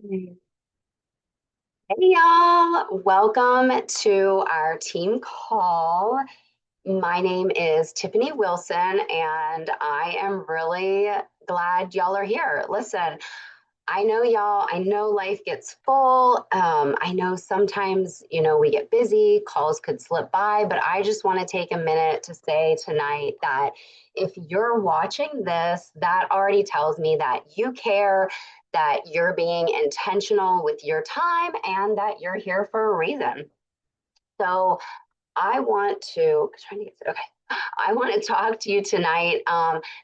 Hey y'all, welcome to our team call. My name is Tiffany Wilson, and I am really glad y'all are here. Listen, I know life gets full. I know sometimes, we get busy, calls could slip by, but I just want to take a minute to say tonight that if you're watching this, that already tells me that you care, that you're being intentional with your time, and that you're here for a reason. So I want to, trying to get, okay. I want to talk to you tonight,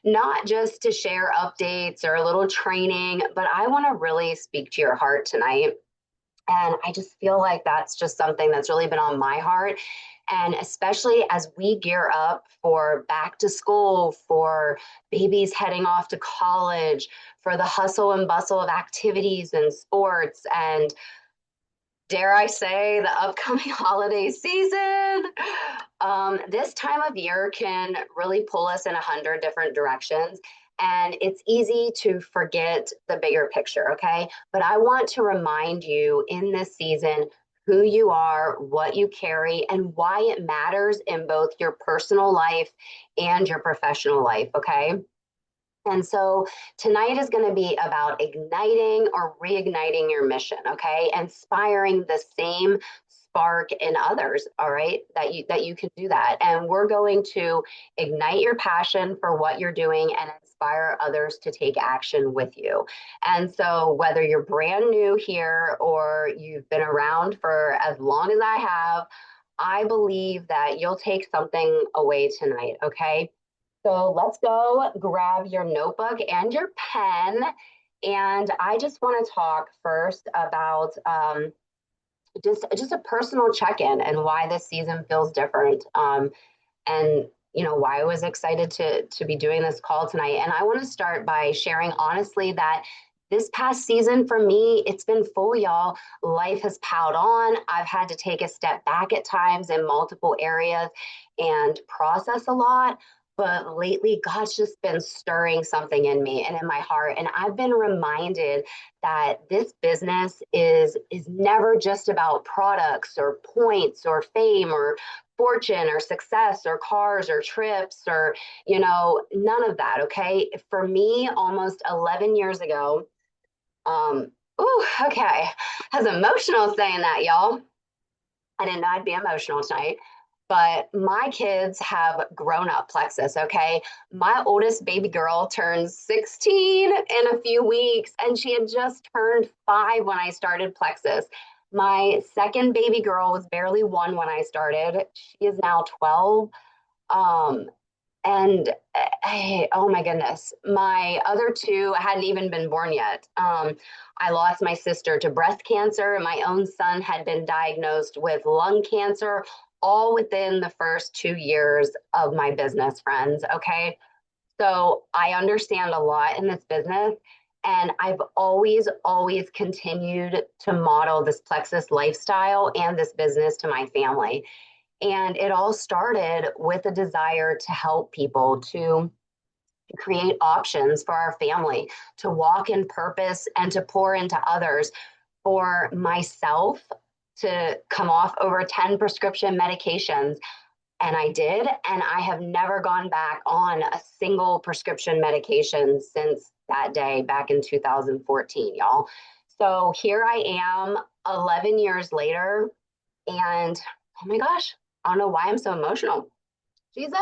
not just to share updates or a little training, but I want to really speak to your heart tonight. And I just feel like that's just something that's really been on my heart. And especially as we gear up for back to school, for babies heading off to college, for the hustle and bustle of activities and sports, and dare I say, the upcoming holiday season. This time of year can really pull us in 100 different directions. And it's easy to forget the bigger picture, okay? But I want to remind you in this season who you are, what you carry, and why it matters in both your personal life and your professional life, okay? And so tonight is going to be about igniting or reigniting your mission, okay? Inspiring the same spark in others, all right? That you can do that. And we're going to ignite your passion for what you're doing and inspire others to take action with you. And so whether you're brand new here or you've been around for as long as I have, I believe that you'll take something away tonight, okay? So let's go grab your notebook and your pen. And I just want to talk first about just a personal check-in and why this season feels different. And why I was excited to be doing this call tonight. And I want to start by sharing honestly that this past season for me, it's been full, y'all. Life has piled on. I've had to take a step back at times in multiple areas and process a lot. But lately, God's just been stirring something in me and in my heart. And I've been reminded that this business is never just about products or points or fame or fortune or success or cars or trips or none of that. Okay, for me almost 11 years ago, ooh, okay, I was emotional saying that, y'all. I didn't know I'd be emotional tonight. But my kids have grown up, Plexus, okay? My oldest baby girl turns 16 in a few weeks, and she had just turned 5 when I started Plexus. My second baby girl was barely 1 when I started. She is now 12. Um, and oh my goodness, my other two hadn't even been born yet. I lost my sister to breast cancer, and my own son had been diagnosed with lung cancer, all within the first 2 years of my business, friends. Okay. So I understand a lot in this business. And I've always continued to model this Plexus lifestyle and this business to my family. And it all started with a desire to help people, to create options for our family, to walk in purpose and to pour into others. For myself, to come off over 10 prescription medications. And I did. And I have never gone back on a single prescription medication since that day back in 2014, y'all. So here I am 11 years later. And oh my gosh, I don't know why I'm so emotional. Jesus.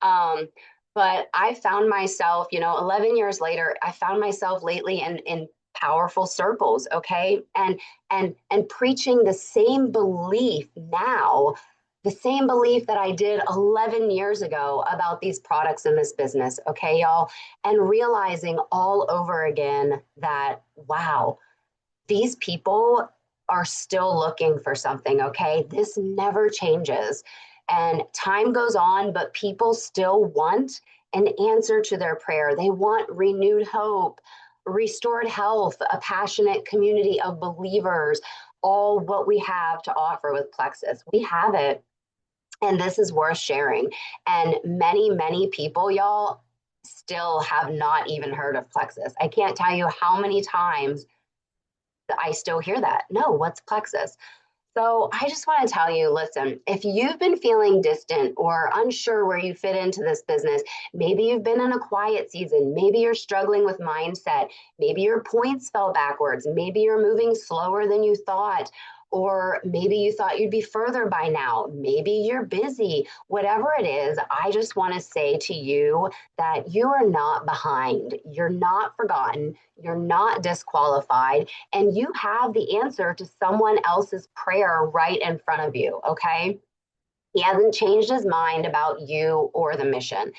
Um, but I found myself, 11 years later, I found myself lately in powerful circles, okay? And preaching the same belief now, the same belief that I did 11 years ago about these products in this business, okay, y'all? And realizing all over again that, wow, these people are still looking for something, okay? This never changes. And time goes on, but people still want an answer to their prayer. They want renewed hope, restored health, a passionate community of believers, all what we have to offer with Plexus. We have it, and this is worth sharing. And many people, y'all, still have not even heard of Plexus. I can't tell you how many times I still hear that. No, what's plexus? So I just want to tell you, listen, if you've been feeling distant or unsure where you fit into this business, maybe you've been in a quiet season, maybe you're struggling with mindset, maybe your points fell backwards, maybe you're moving slower than you thought, or maybe you thought you'd be further by now, maybe you're busy, whatever it is, I just want to say to you that you are not behind, you're not forgotten, you're not disqualified, and you have the answer to someone else's prayer right in front of you, okay? He hasn't changed his mind about you or the mission.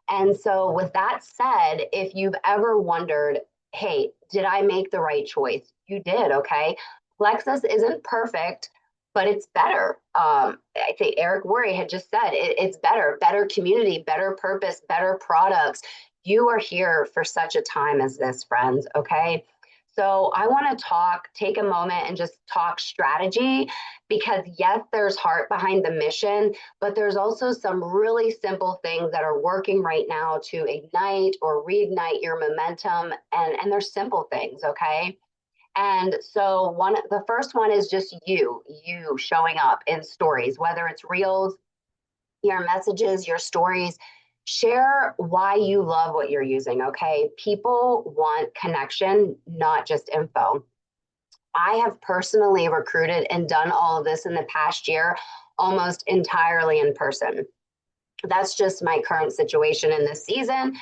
And so, with that said, if you've ever wondered, hey, did I make the right choice? You did, okay? Lexus isn't perfect, but it's better. I think Eric Worre had just said it's better, better community, better purpose, better products. You are here for such a time as this, friends, okay? So I want to take a moment and just talk strategy because, yes, there's heart behind the mission, but there's also some really simple things that are working right now to ignite or reignite your momentum. And they're simple things, okay? And so the first one is just you showing up in stories, whether it's reels, your messages, your stories. Share why you love what you're using, okay? People want connection, not just info. I have personally recruited and done all of this in the past year almost entirely in person. That's just my current situation in this season.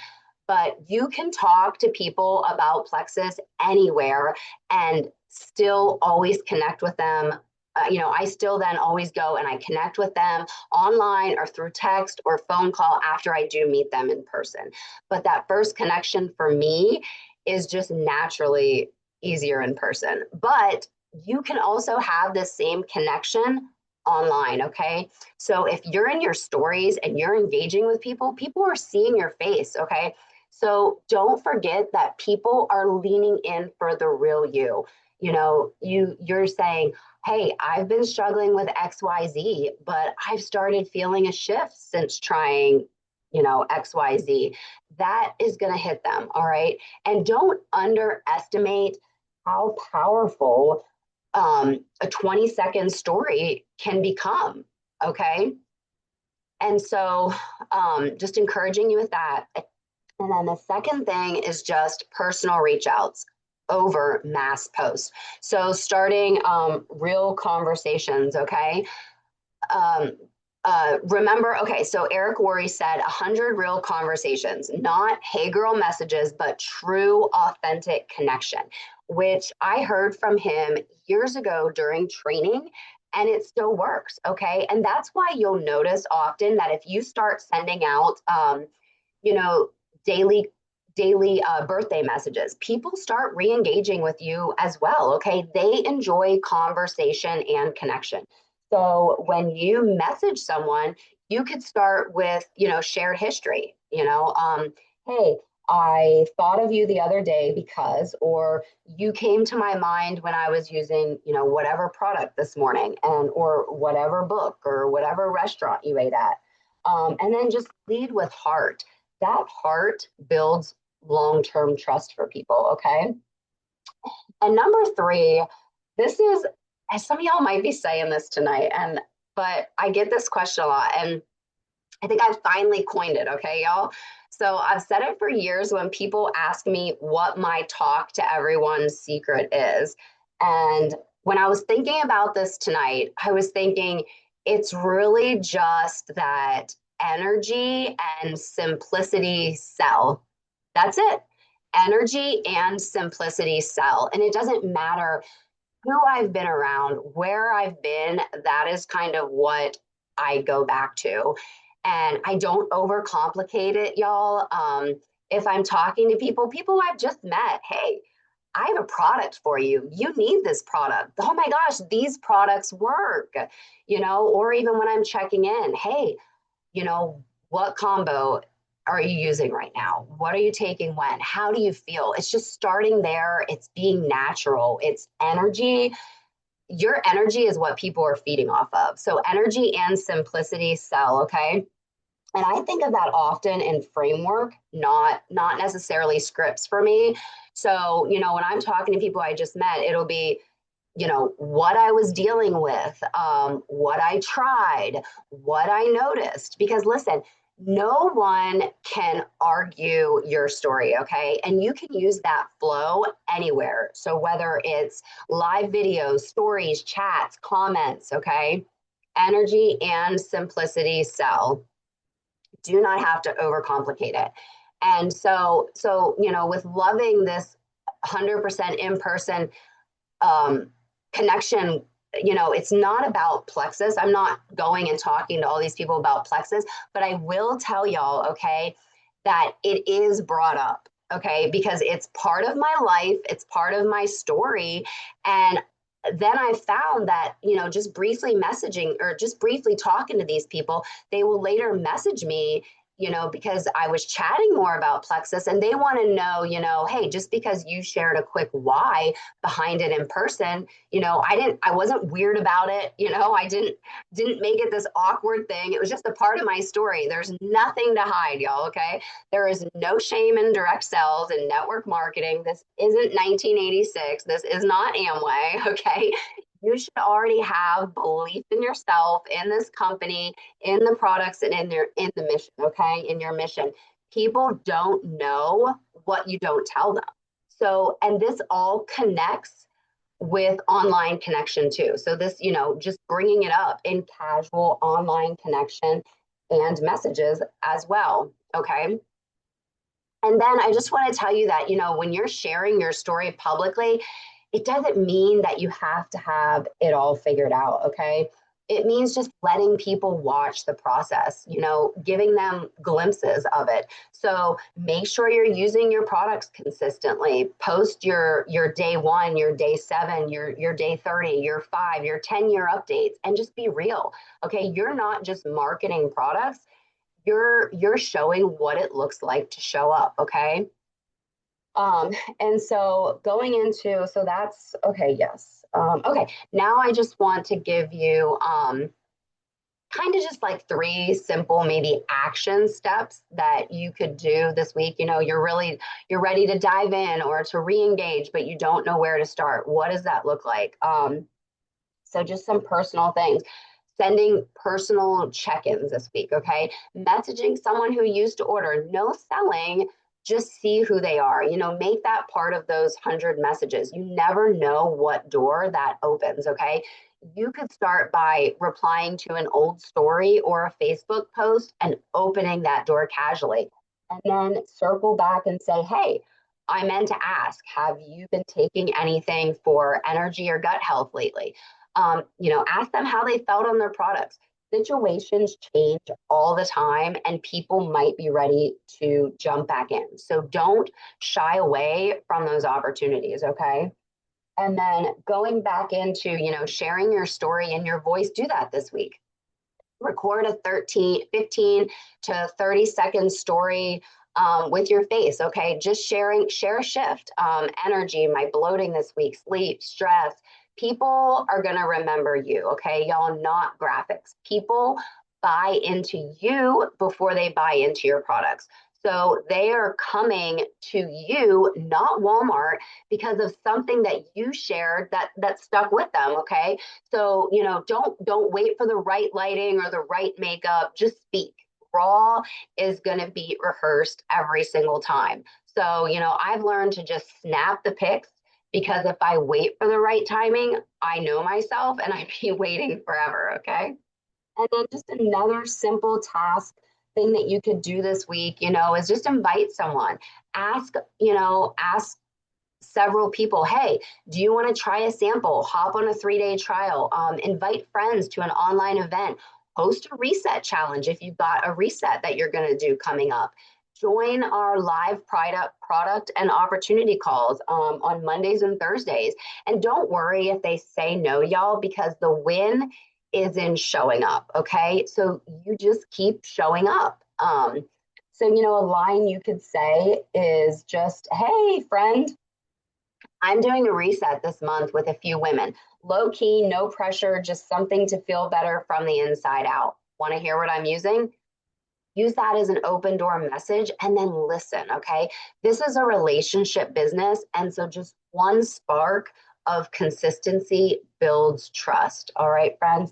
But you can talk to people about plexus anywhere and still always connect with them. I still then always go and I connect with them online or through text or phone call after I do meet them in person. But that first connection for me is just naturally easier in person. But you can also have the same connection online, okay? So if you're in your stories and you're engaging with people, people are seeing your face, okay? So don't forget that people are leaning in for the real you. You're saying, hey, I've been struggling with XYZ, but I've started feeling a shift since trying, XYZ. That is going to hit them, all right? And don't underestimate how powerful a 20-second story can become, okay? And so just encouraging you with that. And then the second thing is just personal reach outs over mass posts. So starting real conversations, okay? Um, Remember, okay, so Eric Worre said 100 real conversations, not hey girl messages, but true, authentic connection, which I heard from him years ago during training. And it still works, okay? And that's why you'll notice often that if you start sending out, you know, daily birthday messages, people start re-engaging with you as well, okay? They enjoy conversation and connection. So when you message someone, you could start with, shared history, hey, I thought of you the other day because, or you came to my mind when I was using, whatever product this morning or whatever book or whatever restaurant you ate at. And then just lead with heart. That heart builds long-term trust for people, okay? And number three, this is, as some of y'all might be saying this tonight, but I get this question a lot, and I think I've finally coined it, okay, y'all? So I've said it for years when people ask me what my talk to everyone's secret is. And when I was thinking about this tonight, I was thinking it's really just that energy and simplicity sell. That's it. Energy and simplicity sell. And it doesn't matter who I've been around, where I've been, that is kind of what I go back to. And I don't overcomplicate it, y'all. If I'm talking to people I've just met, hey, I have a product for you. You need this product. Oh my gosh, these products work, or even when I'm checking in, hey, what combo are you using right now? What are you taking when? How do you feel? It's just starting there. It's being natural. It's energy. Your energy is what people are feeding off of. So energy and simplicity sell, okay? And I think of that often in framework, not necessarily scripts for me. So, when I'm talking to people I just met, it'll be, what I was dealing with, what I tried, what I noticed. Because listen, no one can argue your story, okay? And you can use that flow anywhere. So whether it's live videos, stories, chats, comments, okay? Energy and simplicity sell. Do not have to overcomplicate it. And with loving this 100% in person um, connection, it's not about plexus. I'm not going and talking to all these people about plexus, but I will tell y'all, okay, that it is brought up, okay, because it's part of my life, it's part of my story. And then I found that, just briefly messaging or just briefly talking to these people, they will later message me, because I was chatting more about plexus and they want to know, hey, just because you shared a quick why behind it in person, I wasn't weird about it. I didn't make it this awkward thing. It was just a part of my story. There's nothing to hide, y'all. Okay. There is no shame in direct sales and network marketing. This isn't 1986. This is not Amway. Okay. You should already have belief in yourself, in this company, in the products, and in the mission, okay? In your mission. People don't know what you don't tell them. So, and this all connects with online connection too. So this, just bringing it up in casual online connection and messages as well, okay? And then I just want to tell you that, when you're sharing your story publicly, it doesn't mean that you have to have it all figured out, okay? It means just letting people watch the process, giving them glimpses of it. So make sure you're using your products consistently. Post your day 1, your day 7, your day 30, your 5, your 10-year updates, and just be real. Okay, you're not just marketing products, you're showing what it looks like to show up, okay? And so going into, so that's okay, yes. Okay, now I just want to give you kind of just like 3 simple maybe action steps that you could do this week. You're ready to dive in or to re-engage, but you don't know where to start. What does that look like? So just some personal things. Sending personal check-ins this week, okay? Messaging someone who used to order, no selling, just see who they are. Make that part of those 100 messages. You never know what door that opens, okay? You could start by replying to an old story or a Facebook post and opening that door casually. And then circle back and say, hey, I meant to ask, have you been taking anything for energy or gut health lately? Ask them how they felt on their products. Situations change all the time and people might be ready to jump back in. So don't shy away from those opportunities, okay? And then going back into, sharing your story in your voice, do that this week. Record a 15 to 30-second story with your face, okay? Just share a shift, energy, my bloating this week, sleep, stress. People are going to remember you, okay? Y'all, not graphics. People buy into you before they buy into your products. So they are coming to you, not Walmart, because of something that you shared that stuck with them, okay? So, don't wait for the right lighting or the right makeup, just speak. Raw is going to be rehearsed every single time. So, I've learned to just snap the pics because if I wait for the right timing, I know myself and I'd be waiting forever, okay? And then just another simple task thing that you could do this week, is just invite someone. Ask several people, hey, do you want to try a sample? Hop on a 3-day trial. Invite friends to an online event. Host a reset challenge if you've got a reset that you're going to do coming up. Join our live product and opportunity calls on Mondays and Thursdays. And don't worry if they say no, y'all, because the win is in showing up, okay? So you just keep showing up. A line you could say is just, hey, friend, I'm doing a reset this month with a few women. Low key, no pressure, just something to feel better from the inside out. Want to hear what I'm using? use that as an open door message and then listen, okay? This is a relationship business. And so just one spark of consistency builds trust. All right, friends.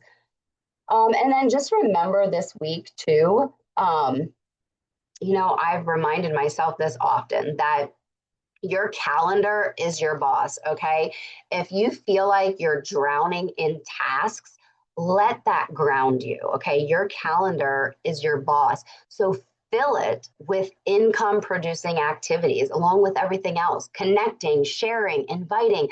And then just remember this week too. I've reminded myself this often that your calendar is your boss, okay? If you feel like you're drowning in tasks, let that ground you, okay? Your calendar is your boss. So fill it with income producing activities along with everything else, connecting, sharing, inviting,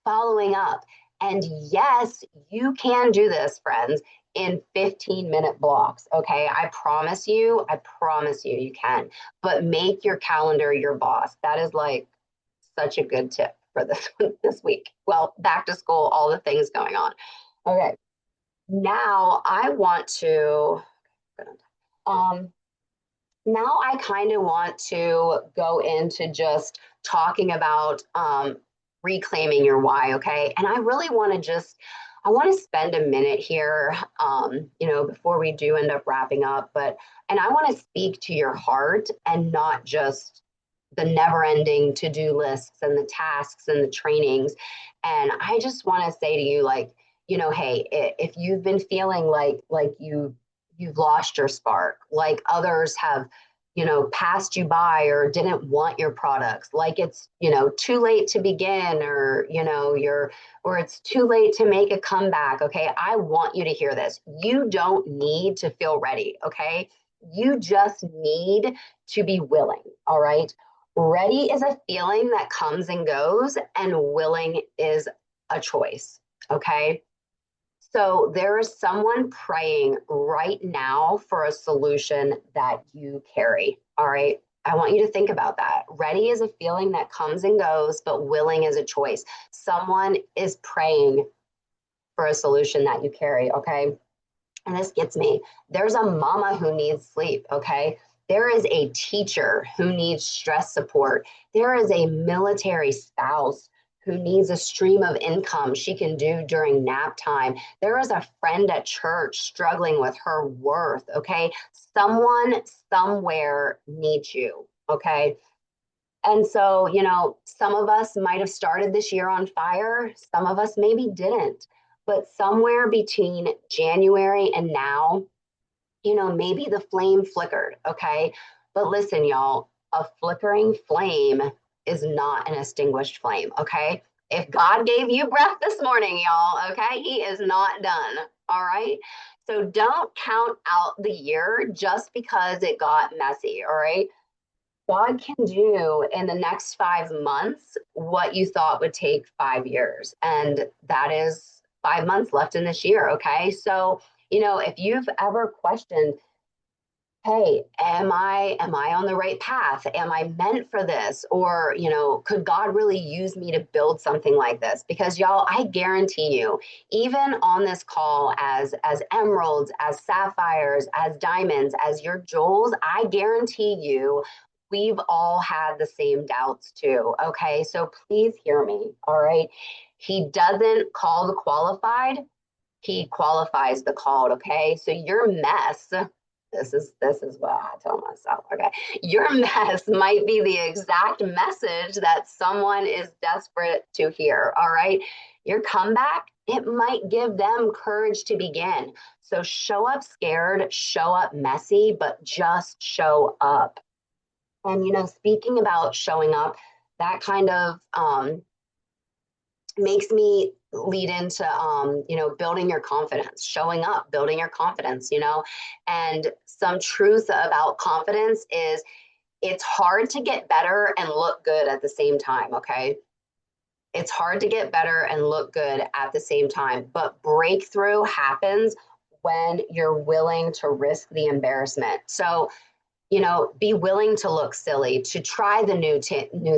following up. And yes, you can do this, friends, in 15-minute blocks. Okay. I promise you, you can. But make your calendar your boss. That is like such a good tip for this this week. Well, back to school, all the things going on. Okay. Now I want to um now I kind of want to go into just talking about reclaiming your why, okay? And I really want to I want to spend a minute here, before we do end up wrapping up, and I want to speak to your heart and not just the never ending to do lists and the tasks and the trainings. And I just want to say to you, like, hey, if you've been feeling like you've lost your spark, like others have, passed you by or didn't want your products, like it's, too late to begin, or, or it's too late to make a comeback. Okay. I want you to hear this. You don't need to feel ready. Okay. You just need to be willing. All right. Ready is a feeling that comes and goes, and willing is a choice. Okay. So there is someone praying right now for a solution that you carry. All right. I want you to think about that. Ready is a feeling that comes and goes, but willing is a choice. Someone is praying for a solution that you carry. Okay. And this gets me. There's a mama who needs sleep. Okay. There is a teacher who needs stress support. There is a military spouse who needs a stream of income she can do during nap time. There is a friend at church struggling with her worth, okay? Someone somewhere needs you, okay? And so, some of us might have started this year on fire, some of us maybe didn't. But somewhere between January and now, maybe the flame flickered, okay? But listen, y'all, a flickering flame is not an extinguished flame, okay? If God gave you breath this morning, y'all, okay, He is not done, all right? So don't count out the year just because it got messy, all right? God can do in the next 5 months what you thought would take 5 years. And that is 5 months left in this year, okay? So, if you've ever questioned, hey, am I on the right path? Am I meant for this? Or, could God really use me to build something like this? Because y'all, I guarantee you, even on this call, as emeralds, as sapphires, as diamonds, as your jewels, I guarantee you we've all had the same doubts too. Okay. So please hear me. All right. He doesn't call the qualified, He qualifies the called. Okay. So your mess, this is what I tell myself. Okay. Your mess might be the exact message that someone is desperate to hear. All right. Your comeback, it might give them courage to begin. So show up scared, show up messy, but just show up. And, speaking about showing up, that kind of makes me lead into, building your confidence, showing up, building your confidence, and some truth about confidence is it's hard to get better and look good at the same time. Okay. It's hard to get better and look good at the same time, but breakthrough happens when you're willing to risk the embarrassment. So, be willing to look silly, to try the new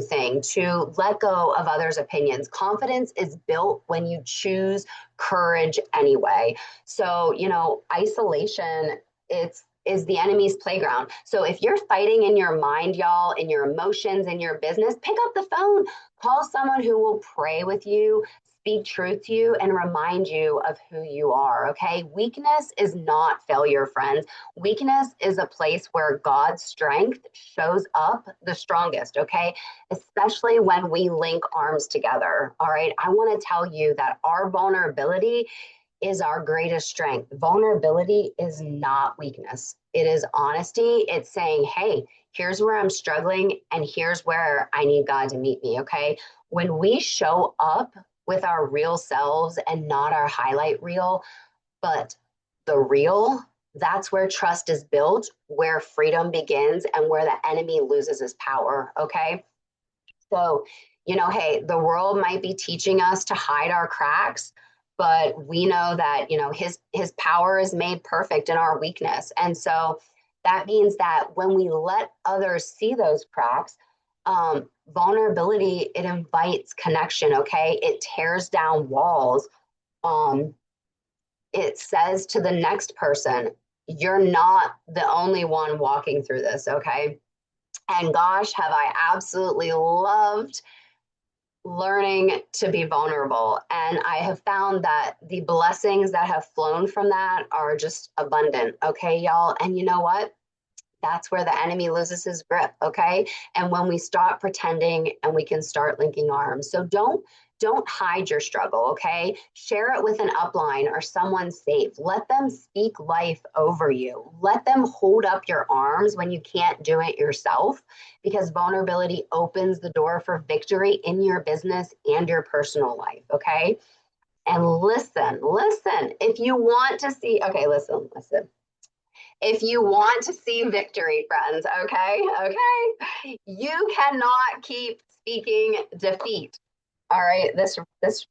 thing, to let go of others' opinions. Confidence is built when you choose courage anyway. So, isolation, is the enemy's playground. So if you're fighting in your mind, y'all, in your emotions, in your business, pick up the phone, call someone who will pray with you, speak truth to you and remind you of who you are. Okay. Weakness is not failure, friends. Weakness is a place where God's strength shows up the strongest. Okay. Especially when we link arms together. All right. I want to tell you that our vulnerability is our greatest strength. Vulnerability is not weakness. It is honesty. It's saying, hey, here's where I'm struggling and here's where I need God to meet me. Okay. When we show up with our real selves and not our highlight reel, but the real, that's where trust is built, where freedom begins, and where the enemy loses his power. Okay. So, hey, the world might be teaching us to hide our cracks, but we know that, his power is made perfect in our weakness. And so that means that when we let others see those cracks, vulnerability, it invites connection, okay? It tears down walls. Um, it says to the next person, you're not the only one walking through this, okay? And gosh, have I absolutely loved learning to be vulnerable. And I have found that the blessings that have flown from that are just abundant. Okay, y'all. And you know what? That's where the enemy loses his grip. Okay. And when we stop pretending and we can start linking arms. So don't hide your struggle. Okay. Share it with an upline or someone safe. Let them speak life over you. Let them hold up your arms when you can't do it yourself, because vulnerability opens the door for victory in your business and your personal life. Okay. And listen, if you want to see, okay, listen. If you want to see victory, friends, okay, you cannot keep speaking defeat. All right, this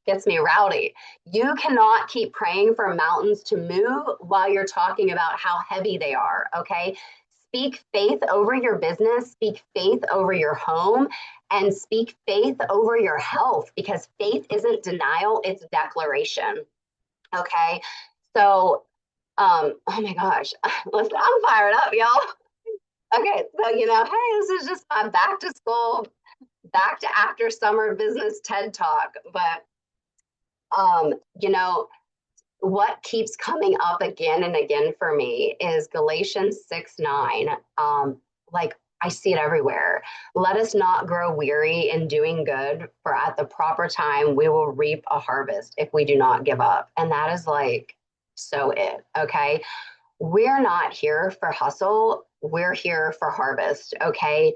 gets me rowdy. You cannot keep praying for mountains to move while you're talking about how heavy they are. Okay, speak faith over your business, speak faith over your home, and speak faith over your health, because faith isn't denial, it's declaration. Okay, so oh my gosh, listen, I'm fired up, y'all. Okay, so hey, this is just my back to school, back to after summer business TED talk. But um, you know, what keeps coming up again and again for me is Galatians 6:9. Like I see it everywhere. Let us not grow weary in doing good, for at the proper time we will reap a harvest if we do not give up. And that is like so it. Okay. We're not here for hustle. We're here for harvest. Okay.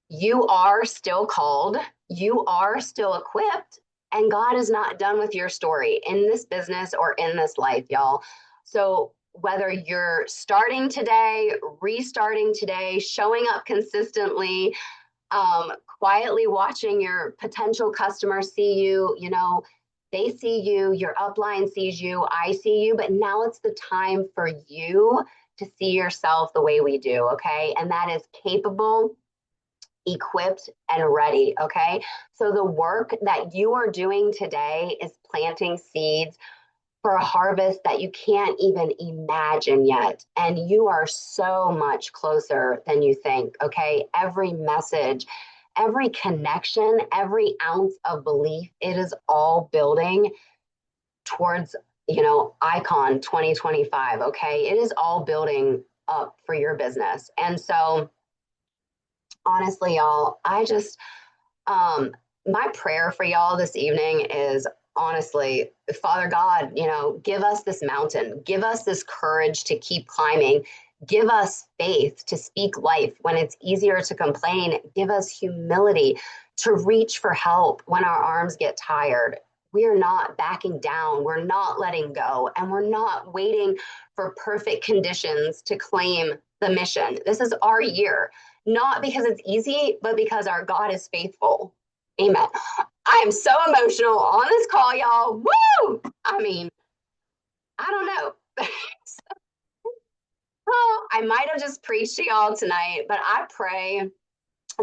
You are still called. You are still equipped. And God is not done with your story in this business or in this life, y'all. So whether you're starting today, restarting today, showing up consistently, quietly watching your potential customers see you, they see you, your upline sees you, I see you, but now it's the time for you to see yourself the way we do, okay? And that is capable, equipped, and ready, okay? So the work that you are doing today is planting seeds for a harvest that you can't even imagine yet. And you are so much closer than you think, okay? Every message, every connection, every ounce of belief, it is all building towards, Icon 2025, okay? It is all building up for your business. And so, honestly, y'all, my prayer for y'all this evening is, honestly, Father God, give us this mountain, give us this courage to keep climbing, give us faith to speak life when it's easier to complain, give us humility to reach for help when our arms get tired. We're not backing down, we're not letting go, and we're not waiting for perfect conditions to claim the mission. This is our year, not because it's easy, but because our God is faithful. Amen. I am so emotional on this call, y'all. Woo! I mean, I don't know. Well, I might have just preached to y'all tonight, but I pray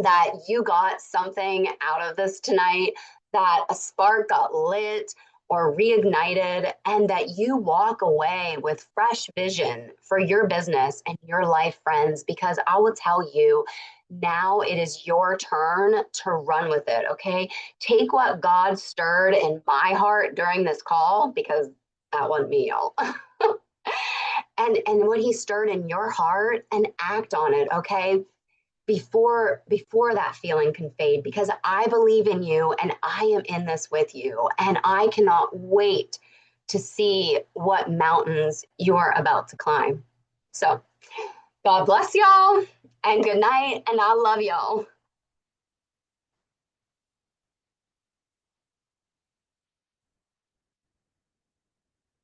that you got something out of this tonight, that a spark got lit or reignited, and that you walk away with fresh vision for your business and your life, friends, because I will tell you, Now it is your turn to run with it, okay? Take what God stirred in my heart during this call, because that wasn't me, y'all. And what he stirred in your heart, and act on it, okay? Before that feeling can fade, because I believe in you and I am in this with you, and I cannot wait to see what mountains you're about to climb. So God bless y'all, and good night, and I love y'all.